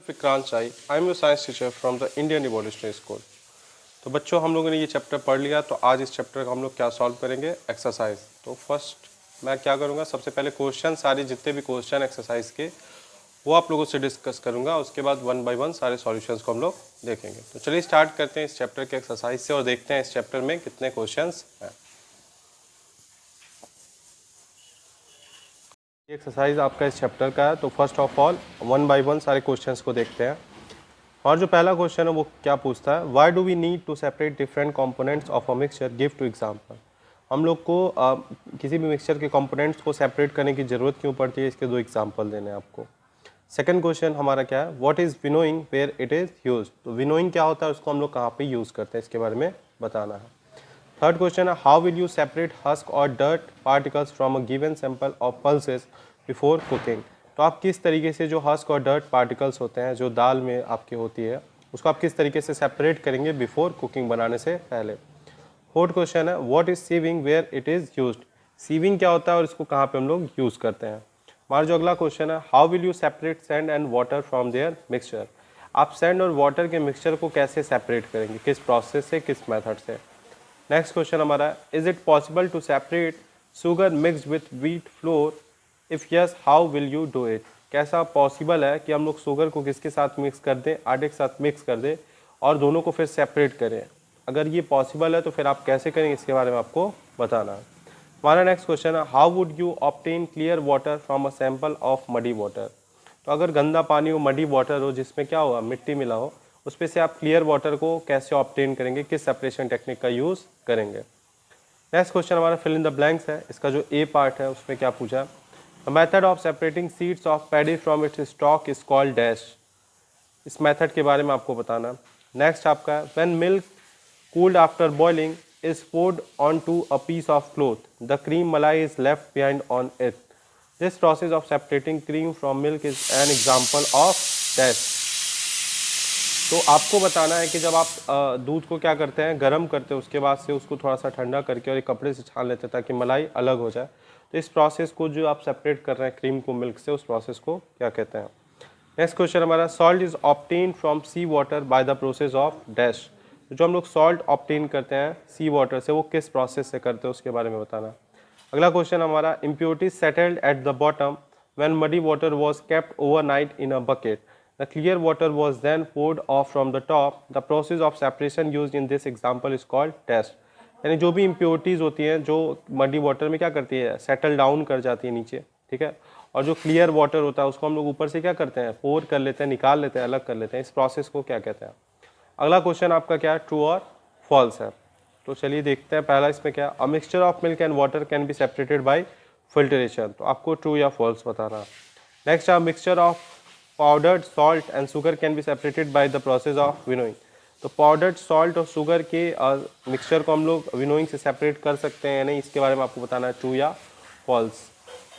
विक्रांत चाई, I am your science teacher from the Indian revolutionary school. तो बच्चों, हम लोगों ने ये चैप्टर पढ़ लिया, तो आज इस चैप्टर का हम लोग क्या सॉल्व करेंगे, एक्सरसाइज। तो फर्स्ट मैं क्या करूँगा, सबसे पहले क्वेश्चन सारे जितने भी क्वेश्चन एक्सरसाइज के वो आप लोगों से डिस्कस करूँगा। उसके बाद वन बाय वन सारे सॉल्यूशंस को हम लोग देखेंगे। तो चलिए स्टार्ट करते हैं इस चैप्टर के एक्सरसाइज से और देखते हैं इस चैप्टर में कितने क्वेश्चन हैं। ये एक्सरसाइज आपका इस चैप्टर का है। तो first of all one by one सारे क्वेश्चंस को देखते हैं। और जो पहला क्वेश्चन है वो क्या पूछता है, why do we need to separate different components of a mixture, give two example. हम लोग को किसी भी मिक्सचर के कंपोनेंट्स को सेपरेट करने की ज़रूरत क्यों पड़ती है, इसके दो एग्जांपल देने हैं आपको। सेकंड क्वेश्चन हमारा क्या है, what is winnowing where it is use. तो विनोइंग क्या होता है, उसको हम लोग कहाँ पे यूज़ करते हैं, इसके बारे में बताना है। थर्ड क्वेश्चन है, how will you separate husk और dirt particles from a given sample of pulses before cooking. तो आप किस तरीके से जो हस्क और डर्ट पार्टिकल्स होते हैं जो दाल में आपकी होती है, उसको आप किस तरीके से सेपरेट करेंगे बिफोर कुकिंग, बनाने से पहले। फोर्थ क्वेश्चन है, what is sieving where it is used. Sieving क्या होता है और इसको कहाँ पे हम लोग यूज़ करते हैं। हमारा जो अगला क्वेश्चन है, how will you separate sand and water from their mixture. आप सैंड और वाटर के मिक्सचर को कैसे सेपरेट करेंगे, किस प्रोसेस से, किस मेथड से। नेक्स्ट क्वेश्चन हमारा है, is it possible to separate sugar mixed with wheat flour, if yes how will you do it. कैसा पॉसिबल है कि हम लोग शुगर को किसके साथ मिक्स कर दें, आटे के साथ मिक्स कर दें और दोनों को फिर सेपरेट करें। अगर ये पॉसिबल है तो फिर आप कैसे करेंगे, इसके बारे में आपको बताना है। हमारा नेक्स्ट क्वेश्चन है, how would you obtain clear water from a sample of muddy water. तो अगर गंदा पानी हो, मडी वाटर हो, जिसमें क्या हुआ, मिट्टी मिला हो, उस पर से आप क्लियर वाटर को कैसे ऑब्टेन करेंगे, किस सेपरेशन टेक्निक का यूज़ करेंगे। नेक्स्ट क्वेश्चन हमारा फिल इन द ब्लैंक्स है। इसका जो ए पार्ट है उसमें क्या पूछा, the method of separating seeds of paddy from its stock is called dash. इस मेथड के बारे में आपको बताना। नेक्स्ट आपका, when milk cooled after boiling is poured onto a piece of cloth, the cream malai is left behind on it. This process of separating cream from milk is an example of dash. तो आपको बताना है कि जब आप दूध को क्या करते हैं, गर्म करते हैं, उसके बाद से उसको थोड़ा सा ठंडा करके और एक कपड़े से छान लेते हैं ताकि मलाई अलग हो जाए। तो इस प्रोसेस को जो आप सेपरेट कर रहे हैं क्रीम को मिल्क से, उस प्रोसेस को क्या कहते हैं। नेक्स्ट क्वेश्चन हमारा, salt is obtain from sea water by the process of dash. जो हम लोग सॉल्ट ऑब्टेन करते हैं सी वाटर से, वो किस प्रोसेस से करते हैं, उसके बारे में बताना। अगला क्वेश्चन हमारा, impurities settled at the bottom when muddy water was kept overnight in a bucket, the clear water was then poured off from the top, the process of separation used in this example is called test. यानी जो भी impurities होती हैं जो muddy water में क्या करती है, सेटल डाउन कर जाती है नीचे, ठीक है, और जो क्लियर वाटर होता है उसको हम लोग ऊपर से क्या करते हैं, पोर कर लेते हैं, निकाल लेते हैं, अलग कर लेते हैं। इस प्रोसेस को क्या कहते हैं। अगला क्वेश्चन आपका क्या है, ट्रू और फॉल्स है। तो चलिए देखते हैं। पहला इसमें क्या, अ mixture of milk and water can be separated bye filtration. तो आपको ट्रू या फॉल्स बताना। Next, a mixture of powdered salt and sugar cane be separated bye the process of winnowing. तो पाउडर्ड सॉल्ट और शुगर के mixture को हम लोग विनोइंग से सेपरेट कर सकते हैं या नहीं, इसके बारे में आपको बताना है, ट्रू या फॉल्स।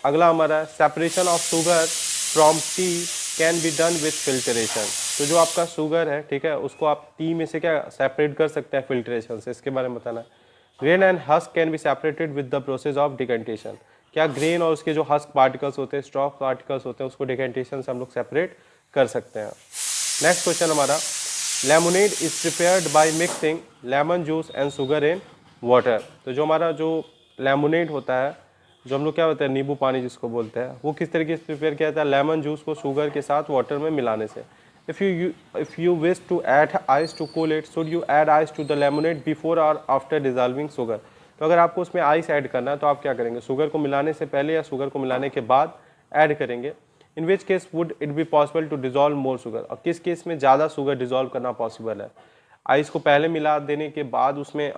अगला हमारा है, separation of sugar from T can be done with filtration. तो जो आपका शुगर है, ठीक है, उसको आप टी में से क्या सेपरेट कर सकते हैं फिल्ट्रेशन से, इसके बारे में बताना है। Grain and husk can be separated with the process of decantation. क्या ग्रेन और उसके जो हस्क पार्टिकल्स होते हैं, स्टॉक पार्टिकल्स होते हैं, उसको डिकेंटेशन से हम लोग सेपरेट कर सकते हैं। नेक्स्ट क्वेश्चन हमारा, lemonade is prepared by mixing lemon juice and sugar in water. तो जो हमारा जो लेमोनेड होता है, जो हम लोग क्या होता है, नींबू पानी जिसको बोलते हैं, वो किस तरीके से प्रिपेयर किया जाता है, लेमन जूस को शुगर के साथ वाटर में मिलाने से। If you wish to add ice to cool it, should you add ice to the lemonade before और आफ्टर डिजॉल्विंग शुगर। तो अगर आपको उसमें आइस ऐड करना है तो आप क्या करेंगे, शुगर को मिलाने से पहले या शुगर को मिलाने के बाद ऐड करेंगे। In which case would it be possible to dissolve more sugar. और किस केस में ज़्यादा शुगर डिजॉल्व करना पॉसिबल है, आइस को पहले मिला देने के बाद उसमें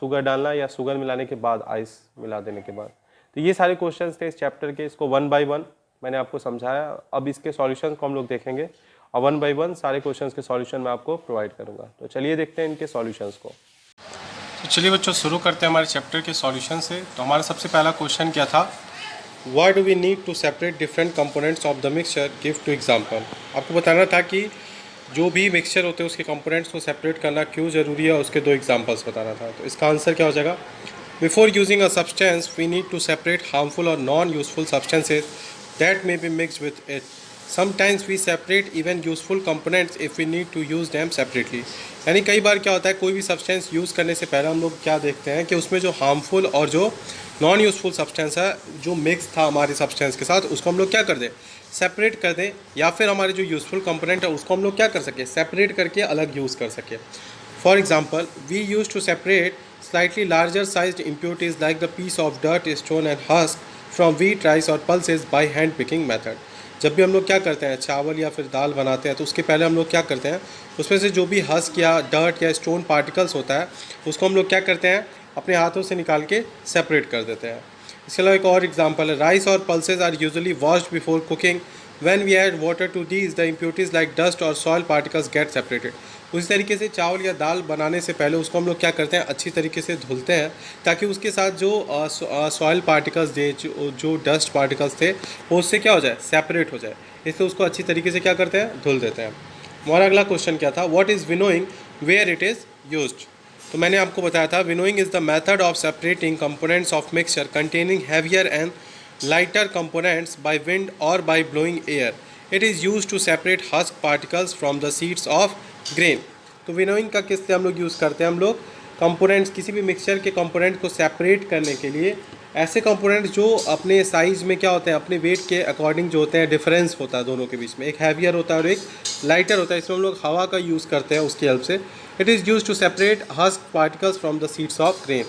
शुगर डालना, या शुगर मिलाने के बाद आइस मिला देने के बाद। तो ये सारे क्वेश्चंस थे इस चैप्टर के, इसको वन बाय वन मैंने आपको समझाया। अब इसके सॉल्यूशंस को हम लोग देखेंगे और वन बाय वन सारे क्वेश्चंस के सॉल्यूशन मैं आपको प्रोवाइड करूंगा। तो चलिए देखते हैं इनके सॉल्यूशंस को। तो चलिए बच्चों, शुरू करते हैं हमारे चैप्टर के सॉल्यूशन से। तो हमारा सबसे पहला क्वेश्चन क्या था, why do we need to separate different components of the mixture, give two example. आपको बताना था कि जो भी मिक्सचर होते हैं उसके कंपोनेंट्स को सेपरेट करना क्यों ज़रूरी है, उसके दो एग्जांपल्स बताना था। तो इसका आंसर क्या हो जाएगा, before using a substance we need to separate harmful और non useful substances that may be mixed with it. Sometimes we separate even useful components if we need to use them separately. यानी कई बार क्या होता है, कोई भी substance use करने से पहले हम लोग क्या देखते हैं कि उसमें जो हार्मफुल और जो नॉन यूज़फुल सब्सटेंस है जो मिक्स था हमारे सब्सटेंस के साथ, उसको हम लोग क्या कर दें, सेपरेट कर दें, या फिर हमारे जो यूज़फुल कंपोनेंट है उसको हम लोग क्या कर सकें, सेपरेट करके अलग यूज़ कर सकें। For example, we use to separate slightly larger sized impurities like the piece of dirt, stone and husk from wheat, rice or pulses by hand picking method। जब भी हम लोग क्या करते हैं, चावल या फिर दाल बनाते हैं, तो उसके पहले हम लोग क्या करते हैं, उसमें से जो भी हस्क या डर्ट या स्टोन पार्टिकल्स होता है उसको हम लोग क्या करते हैं, अपने हाथों से निकाल के सेपरेट कर देते हैं। इसके अलावा एक और एग्जांपल है, राइस और pulses are usually washed before cooking. When we add water to these the impurities like dust और सॉइल पार्टिकल्स गेट सेपरेटेड। उसी तरीके से चावल या दाल बनाने से पहले उसको हम लोग क्या करते हैं, अच्छी तरीके से धुलते हैं, ताकि उसके साथ जो सॉइल पार्टिकल्स थे, जो डस्ट पार्टिकल्स थे, वो उससे क्या हो जाए, सेपरेट हो जाए। इसलिए उसको अच्छी तरीके से क्या करते हैं, धुल देते हैं। हमारा अगला क्वेश्चन क्या था, what is winnowing, where it is used. तो मैंने आपको बताया था, winnowing is the method of separating components of mixture containing heavier and lighter components by wind or by blowing air. It is used to separate husk particles from the seeds of grain। तो winnowing का किस से हम लोग use करते हैं, हम लोग कंपोनेंट्स, किसी भी मिक्सचर के कंपोनेंट को सेपरेट करने के लिए ऐसे कंपोनेंट्स जो अपने साइज़ में क्या होते हैं, अपने वेट के अकॉर्डिंग जो होते हैं, डिफरेंस होता है दोनों के बीच में, एक हैवियर होता है और एक लाइटर होता है, इसमें हम लोग हवा का यूज़ करते हैं उसकी हेल्प से। It is use to separate husk particles from the seeds of grain.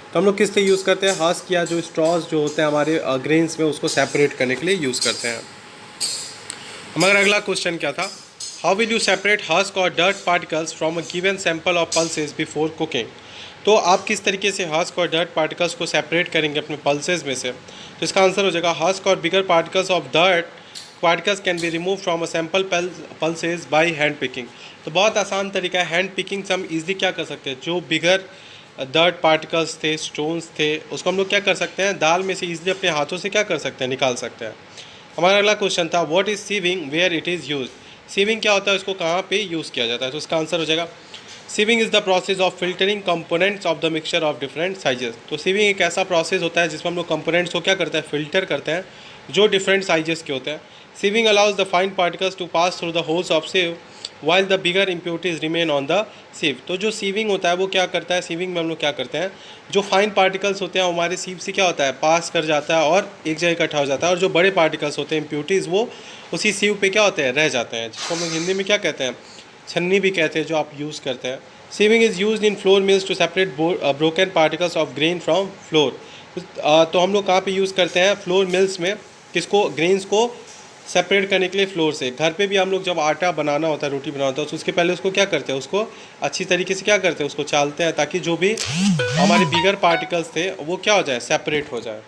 तो हम लोग किस लिए यूज़ करते हैं, हस्क या जो स्ट्रॉज जो होते हैं हमारे ग्रेन्स में, उसको सेपरेट करने के लिए यूज़ करते हैं। हमारा अगला क्वेश्चन क्या था, how will you separate husk और dirt particles from a given sample of pulses before cooking. तो आप किस तरीके से हस्क और डर्ट पार्टिकल्स को सेपरेट करेंगे अपने पल्सेस में से। तो इसका आंसर हो जाएगा, हस्क और bigger particles of dirt particles can be remove from a sample pulses by hand picking. तो बहुत आसान तरीका है, हैंड पिकिंग से हम ईजिली क्या कर सकते हैं, जो बिगर डर्ट पार्टिकल्स थे, स्टोन्स थे, उसको हम लोग क्या कर सकते हैं, दाल में से ईजिली अपने हाथों से क्या कर सकते हैं, निकाल सकते हैं। हमारा अगला क्वेश्चन था, what is sieving, where it is use. Sieving क्या होता है, उसको कहाँ पे यूज़ किया जाता है। तो उसका आंसर हो जाएगा, sieving is the process of filtering components of the mixture of different sizes. तो सीविंग एक ऐसा प्रोसेस होता है जिसमें हम लोग कंपोनेंट्स को क्या करते हैं, फिल्टर करते हैं, जो डिफरेंट साइजेस के होते हैं। Sieving allows the fine particles to pass through the holes of sieve while the bigger impurities remain on the sieve. तो जो सीविंग होता है वो क्या करता है, सीविंग में हम लोग क्या करते हैं, जो फाइन पार्टिकल्स होते हैं हमारे सीव से क्या होता है, पास कर जाता है और एक जगह इकट्ठा हो जाता है, और जो बड़े पार्टिकल्स होते हैं, इम्प्योरिटीज़, वो उसी सीव पे क्या होते हैं, रह जाते हैं, जिसको हम लोग हिंदी में क्या कहते हैं, छन्नी भी कहते हैं, जो आप यूज़ करते हैं। Sieving is use in flour mills to separate broken particles of grain from flour. तो हम लोग कहाँ पे यूज़ करते हैं, फ्लोर मिल्स में, किसको, ग्रेन्स को सेपरेट करने के लिए फ्लोर से। घर पे भी हम लोग जब आटा बनाना होता है, रोटी बनाना होता है, तो उसके पहले उसको क्या करते हैं, उसको अच्छी तरीके से क्या करते हैं, उसको चालते हैं, ताकि जो भी हमारे बिगर पार्टिकल्स थे वो क्या हो जाए, सेपरेट हो जाए।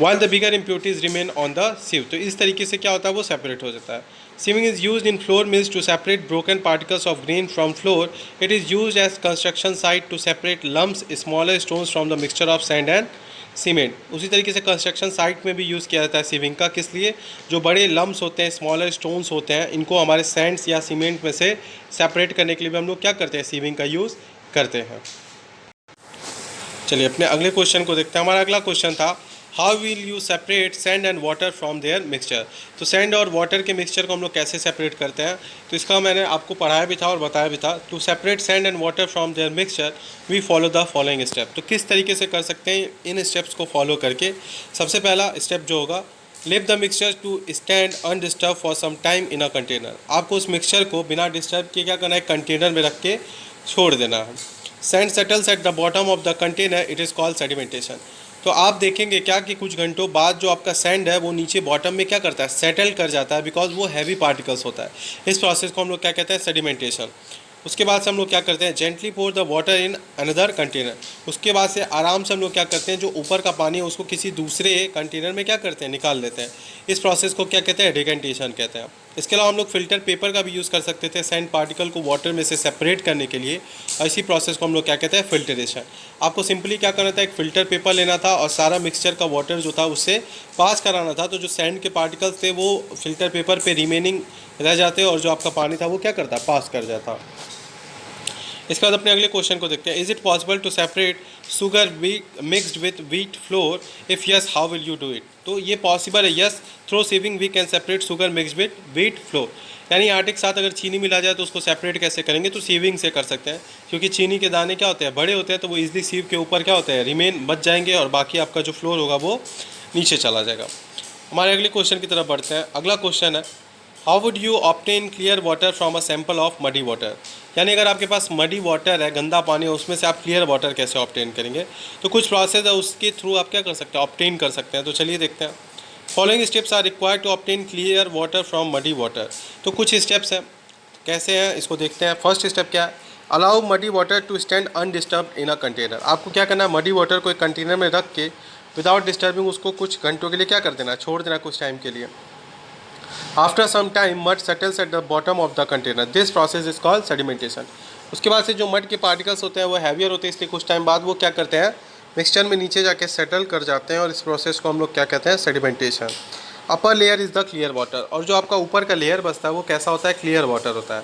While the bigger impurities remain on the sieve. तो इस तरीके से क्या होता है, वो सेपरेट हो जाता है। Sieving is use in flour mills to separate broken particles of grain from flour. It is use as construction site to separate lumps smaller stones from the mixture of sand and cement. उसी तरीके से construction site में भी use किया जाता है sieving का, किस लिए, जो बड़े लम्स होते हैं, स्मॉलर स्टोन्स होते हैं, इनको हमारे सैंड्स या सीमेंट में से सेपरेट करने के लिए भी हम लोग क्या करते हैं, सीविंग का यूज़ करते हैं। चलिए अपने अगले क्वेश्चन को देखते हैं। हमारा अगला क्वेश्चन था, how will you separate sand and water from their mixture. तो सैंड और वाटर के मिक्सचर को हम लोग कैसे सेपरेट करते हैं, तो इसका मैंने आपको पढ़ाया भी था और बताया भी था। To separate sand and water from their mixture we follow the following step. तो किस तरीके से कर सकते हैं, इन स्टेप्स को फॉलो करके। सबसे पहला स्टेप जो होगा, leave the mixture to stand undisturbed for some time in a container. आपको उस मिक्सचर को बिना डिस्टर्ब किए क्या करना है, कंटेनर में रख के छोड़ देना है। Sand settles at the bottom of the container, it is called sedimentation. तो आप देखेंगे क्या कि कुछ घंटों बाद जो आपका सैंड है वो नीचे बॉटम में क्या करता है, सेटल कर जाता है, बिकॉज वो हैवी पार्टिकल्स होता है। इस प्रोसेस को हम लोग क्या कहते हैं, सेडिमेंटेशन। उसके बाद से हम लोग क्या करते हैं, gently pour the water in another container. उसके बाद से आराम से हम लोग क्या करते हैं, जो ऊपर का पानी है उसको किसी दूसरे कंटेनर में क्या करते हैं, निकाल लेते हैं। इस प्रोसेस को क्या कहते हैं, डिकेंटेशन कहते हैं। इसके अलावा हम लोग फिल्टर पेपर का भी यूज़ कर सकते थे सैंड पार्टिकल को वाटर में से सेपरेट करने के लिए। इसी प्रोसेस को हम लोग क्या कहते हैं, फिल्टरेशन। आपको सिंपली क्या करना था, एक फ़िल्टर पेपर लेना था और सारा मिक्सचर का वाटर जो था उससे पास कराना था। तो जो सैंड के पार्टिकल्स थे वो फिल्टर पेपर पे रिमेनिंग रह जाते और जो आपका पानी था वो क्या करता, पास कर जाता। इसके बाद अपने अगले क्वेश्चन को देखते हैं। Is it possible to separate sugar mixed with wheat flour, if yes how will you do it. तो ये पॉसिबल है, yes, through sieving we can separate sugar mixed with wheat flour. यानी आटे के साथ अगर चीनी मिला जाए तो उसको सेपरेट कैसे करेंगे, तो सीविंग से कर सकते हैं, क्योंकि चीनी के दाने क्या होते हैं, बड़े होते हैं, तो वो इजीली सीव के ऊपर क्या होते हैं, रिमेन बच जाएंगे, और बाकी आपका जो फ्लोर होगा वो नीचे चला जाएगा। हमारे अगले क्वेश्चन की तरफ बढ़ते हैं। अगला क्वेश्चन है, how would you obtain clear water from a sample of muddy water. यानी अगर आपके पास मडी वाटर है, गंदा पानी है, उसमें से आप क्लियर वाटर कैसे ऑब्टेन करेंगे। तो कुछ प्रोसेस है, उसके थ्रू आप क्या कर सकते हैं, ऑब्टेन कर सकते हैं। तो चलिए देखते हैं। Following steps are required to obtain clear water from muddy water. तो कुछ स्टेप्स हैं, कैसे हैं इसको देखते हैं। फर्स्ट स्टेप क्या है, allow muddy water to stand undisturbed in a container. आपको क्या करना है, मडी वाटर को एक कंटेनर में रख के विदाउट डिस्टर्बिंग उसको कुछ घंटों के लिए क्या कर देना, छोड़ देना कुछ टाइम के लिए। After some time mud settles at the bottom of the container, this process is called sedimentation. उसके बाद से जो मड के पार्टिकल्स होते हैं वो हैवियर होते हैं, इसलिए कुछ टाइम बाद वो क्या करते हैं, मिक्सचर में नीचे जाके सेटल कर जाते हैं, और इस प्रोसेस को हम लोग क्या कहते हैं, sedimentation. Upper layer is the clear water, और जो आपका ऊपर का लेयर बचता है वो कैसा होता है, क्लियर वाटर होता है।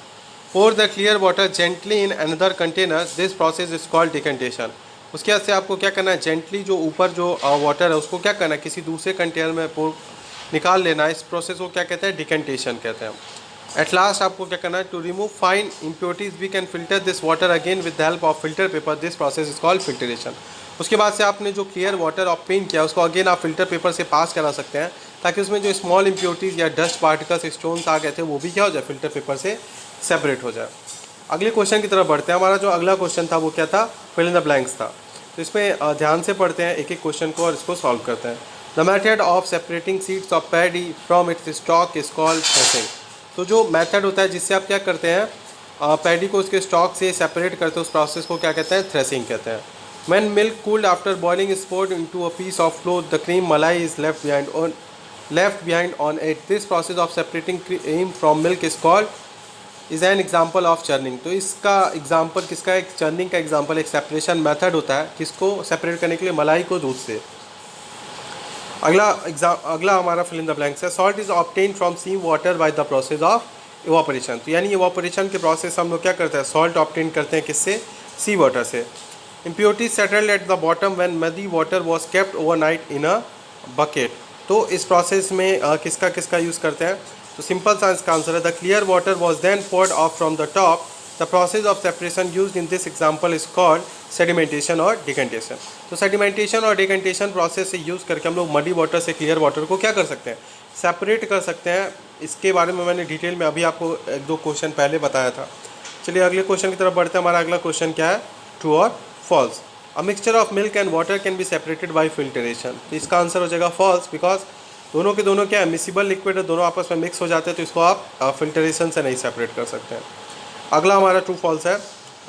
Pour the clear water gently in another container, this process is called decantation. उसके बाद से आपको क्या करना है, जेंटली जो ऊपर जो वाटर है उसको क्या करना है, किसी दूसरे कंटेनर में निकाल लेना है। इस प्रोसेस को क्या कहते हैं, डिकेंटेशन कहते हैं। एट लास्ट आपको क्या करना है, to remove fine impurities we can filter this water again with the help of filter paper, this process is called filtration. उसके बाद से आपने जो क्लियर वाटर ऑब्टेन किया उसको अगेन आप फिल्टर पेपर से पास करा सकते हैं, ताकि उसमें जो स्मॉल इम्प्योरिटीज़ या डस्ट पार्टिकल्स, स्टोन्स आ गए थे, वो भी क्या हो जाए, फिल्टर पेपर से सेपरेट हो जाए। अगले क्वेश्चन की तरफ बढ़ते हैं। हमारा जो अगला क्वेश्चन था वो क्या था, फिल इन द ब्लैंक्स था। तो इसमें ध्यान से पढ़ते हैं एक एक क्वेश्चन को और इसको सॉल्व करते हैं। The method of separating seeds of paddy from its stock is called threshing. तो जो मेथड होता है जिससे आप क्या करते हैं, पैडी को उसके स्टॉक से सेपरेट करते हैं, उस प्रोसेस को क्या कहते हैं, थ्रेसिंग कहते हैं। When milk cooled after boiling is poured into a piece of flour, the cream malai is left behind on it. This process of separating cream from milk is an example of churning. तो इसका example किसका, एक churning का example, एक separation method होता है किसको separate करने के लिए, मलाई को दूध से। अगला हमारा फिल इन द ब्लैंक्स है। Salt is obtain from sea water by the process of evaporation. तो यानी इवापोरेशन के प्रोसेस हम लोग क्या करते हैं, सॉल्ट ऑब्टेन करते हैं किससे, सी वाटर से। Impurities settled at the bottom when muddy water was kept overnight in a bucket। तो इस प्रोसेस में किसका किसका यूज़ करते हैं, तो सिंपल सा इसका आंसर है, the clear water was then poured off from the top. The process of separation used in this example is called sedimentation और डिकेंटेशन। तो सेडिमेंटेशन और डिकेंटेशन प्रोसेस से यूज़ करके हम लोग मडी वाटर से क्लियर वाटर को क्या कर सकते हैं, सेपरेट कर सकते हैं। इसके बारे में मैंने डिटेल में अभी आपको एक दो क्वेश्चन पहले बताया था। चलिए अगले क्वेश्चन की तरफ बढ़ते हैं। हमारा अगला क्वेश्चन क्या है, ट्रू और false. A mixture of milk and water can be separated by filtration. तो इसका आंसर हो जाएगा फॉल्स, बिकॉज दोनों के दोनों क्या है, मिसिबल लिक्विड है, दोनों आपस में मिक्स हो जाते हैं, तो इसको आप फिल्टरेशन से नहीं सेपरेट कर सकते हैं। अगला हमारा ट्रू फॉल्स है,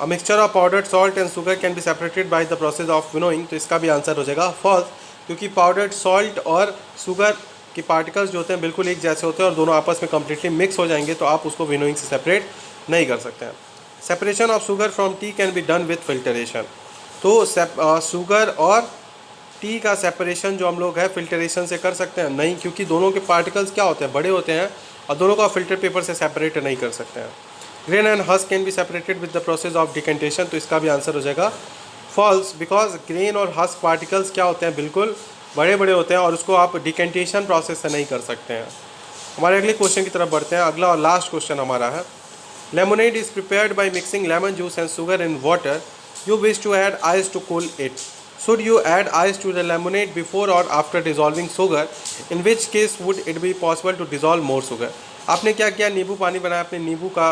अ mixture of powdered salt and sugar cane be separated bye the process of winnowing. तो इसका भी आंसर हो जाएगा फॉल्स, क्योंकि पाउडर्ड सॉल्ट और शुगर के पार्टिकल्स जो होते हैं बिल्कुल एक जैसे होते हैं और दोनों आपस में कम्प्लीटली मिक्स हो जाएंगे, तो आप उसको विनोइंग से सेपरेट नहीं कर सकते हैं। Separation of sugar from T can be done with filtration. तो शुगर और टी का सेपरेशन जो हम लोग है फिल्टरेशन से कर सकते हैं, नहीं, क्योंकि दोनों के पार्टिकल्स क्या होते हैं, बड़े होते हैं, और दोनों को फिल्टर पेपर से सेपरेट नहीं कर सकते हैं। Grain and husk can be separated with the process of decantation. तो इसका भी आंसर हो जाएगा फॉल्स, बिकॉज ग्रेन और हस्क पार्टिकल्स क्या होते हैं, बिल्कुल बड़े बड़े होते हैं, और उसको आप डिकेंटेशन प्रोसेस से नहीं कर सकते हैं। हमारे अगले क्वेश्चन की तरफ बढ़ते हैं। अगला और लास्ट क्वेश्चन हमारा है, lemonade is prepared by mixing lemon juice and sugar in water. You wish to add ice to cool it. Should you add ice to the lemonade before or after dissolving sugar? In which case would it be possible to dissolve more sugar? आपने क्या किया, नींबू पानी बनाया, आपने नींबू का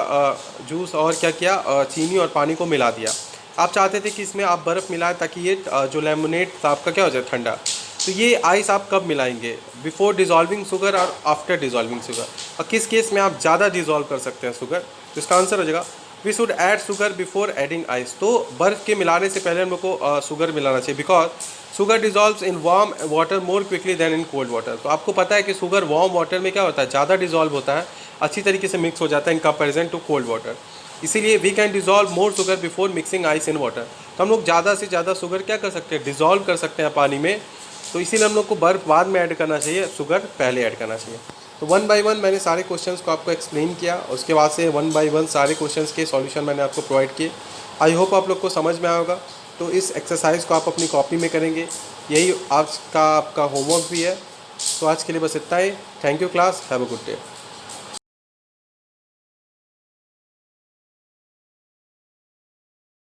juice और क्या किया, चीनी और पानी को मिला दिया। आप चाहते थे कि इसमें आप बर्फ़ मिलाएं ताकि ये जो लेमोनेड था आपका क्या हो जाए, ठंडा। तो ये आइस आप कब मिलाएंगे, बिफोर डिज़ोल्विंग शुगर और आफ्टर डिज़ोल्विंग शुगर, और किस केस में आप ज़्यादा डिज़ोल्व कर सकते हैं शुगर। तो इसका आंसर हो जाएगा we should add sugar before adding ice. तो बर्फ़ के मिलाने से पहले हम लोग को शुगर मिलाना चाहिए, because sugar dissolves in warm water more quickly than in cold water. तो आपको पता है कि शुगर वार्म वाटर में क्या होता है, ज़्यादा डिजॉल्व होता है, अच्छी तरीके से मिक्स हो जाता है in comparison to cold water. इसीलिए we can dissolve more sugar before mixing ice in water. तो हम लोग ज़्यादा से ज़्यादा शुगर क्या कर सकते हैं, डिजॉल्व कर सकते हैं पानी में। तो इसीलिए हम लोग को बर्फ़ बाद में ऐड करना चाहिए, शुगर पहले ऐड करना चाहिए। तो वन बाय वन मैंने सारे क्वेश्चंस को आपको एक्सप्लेन किया, उसके बाद से वन बाय वन सारे क्वेश्चंस के सॉल्यूशन मैंने आपको प्रोवाइड किए। आई होप आप लोग को समझ में आया होगा। तो इस एक्सरसाइज को आप अपनी कॉपी में करेंगे, यही आज का आपका होमवर्क भी है। तो आज के लिए बस इतना ही। Thank you class, have a good day.